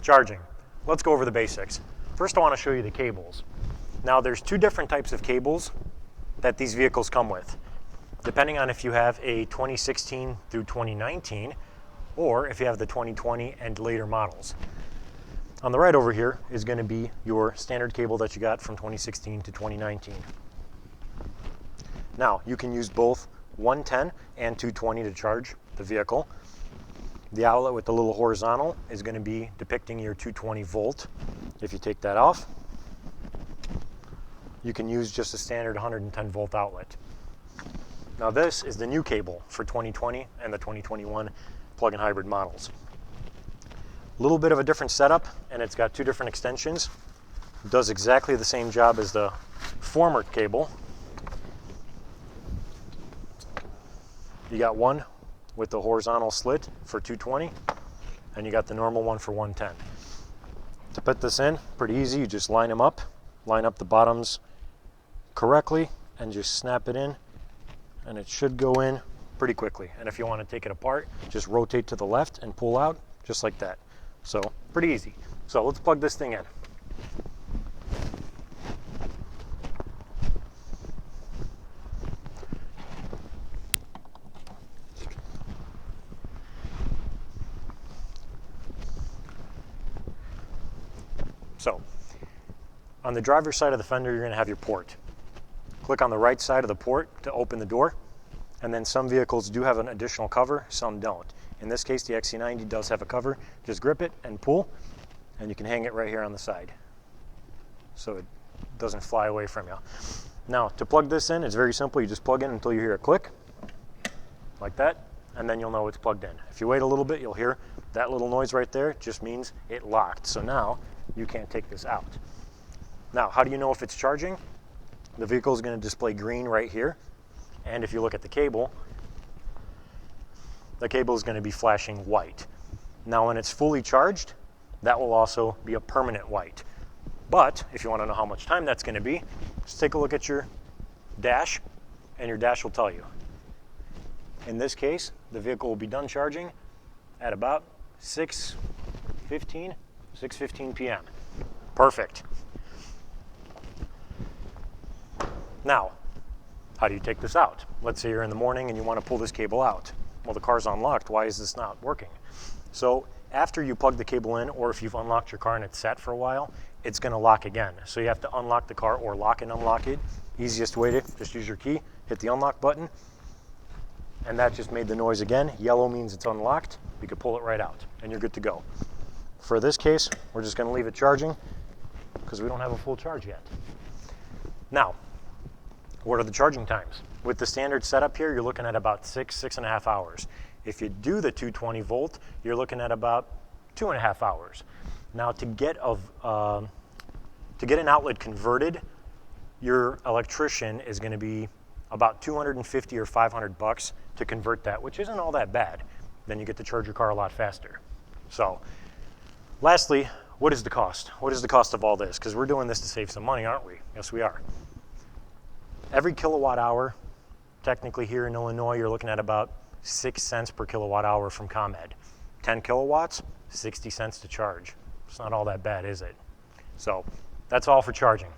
Charging. Let's go over the basics. First, I want to show you the cables. Now, there's two different types of cables that these vehicles come with, depending on if you have a 2016 through 2019 or if you have the 2020 and later models. On the right over here is going to be your standard cable that you got from 2016 to 2019. Now, you can use both 110 and 220 to charge the vehicle. The outlet with the little horizontal is going to be depicting your 220 volt. If you take that off, you can use just a standard 110 volt outlet. Now, this is the new cable for 2020 and the 2021 plug-in hybrid models. A little bit of a different setup, and it's got two different extensions. It does exactly the same job as the former cable. You got one with the horizontal slit for 220, and you got the normal one for 110. To put this in, pretty easy. You just line them up, line up the bottoms correctly, and just snap it in, and it should go in pretty quickly. And if you want to take it apart, just rotate to the left and pull out, just like that. So, pretty easy. So let's plug this thing in. So, on the driver's side of the fender, you're going to have your port. Click on the right side of the port to open the door, and then some vehicles do have an additional cover, some don't. In this case, the XC90 does have a cover. Just grip it and pull, and you can hang it right here on the side so it doesn't fly away from you. Now, to plug this in, it's very simple. You just plug in until you hear a click, like that, and then you'll know it's plugged in. If you wait a little bit, you'll hear that little noise right there. It just means it locked. So now you can't take this out. Now, how do you know if it's charging? The vehicle is going to display green right here, and if you look at the cable is going to be flashing white. Now, when it's fully charged, that will also be a permanent white. But if you want to know how much time that's going to be, just take a look at your dash, and your dash will tell you. In this case, the vehicle will be done charging at about 6:15 p.m. Perfect. Now, how do you take this out? Let's say you're in the morning and you want to pull this cable out. Well, the car's unlocked. Why is this not working? So after you plug the cable in, or if you've unlocked your car and it's sat for a while, it's going to lock again. So you have to unlock the car or lock and unlock it. Easiest way to just use your key, hit the unlock button, and that just made the noise again. Yellow means it's unlocked. You can pull it right out and you're good to go. For this case, we're just going to leave it charging because we don't have a full charge yet. Now, what are the charging times? With the standard setup here, you're looking at about 6.5 hours. If you do the 220 volt, you're looking at about 2.5 hours. Now, to get an outlet converted, your electrician is going to be about $250 or $500 to convert that, which isn't all that bad. Then you get to charge your car a lot faster. So, lastly, what is the cost? What is the cost of all this? Because we're doing this to save some money, aren't we? Yes, we are. Every kilowatt hour, technically here in Illinois, you're looking at about 6 cents per kilowatt hour from ComEd. 10 kilowatts, 60 cents to charge. It's not all that bad, is it? So that's all for charging.